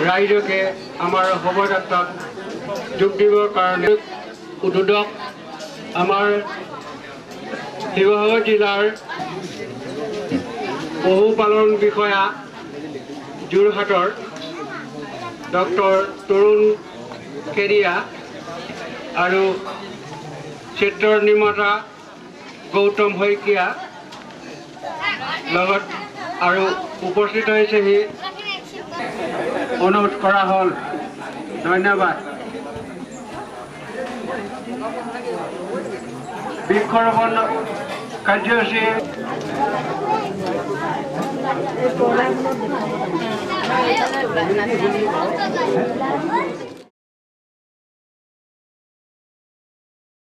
ৰাইজকে আমাৰ সভাযাত্ৰাত যোগ দিবৰ কাৰণে উদ্যোগ আমাৰ শিৱসাগৰ জিলাৰ পশুপালন বিষয়া যোৰহাটৰ ডক্টৰ তৰুণ কেৰিয়া আৰু চিত্ৰৰ নিৰ্মাতা গৌতম শইকীয়া লগত আৰু উপস্থিত হৈছেহি অনুৰোধ কৰা হ'ল ধন্যবাদ বৃক্ষৰোপণ কাৰ্যসূচী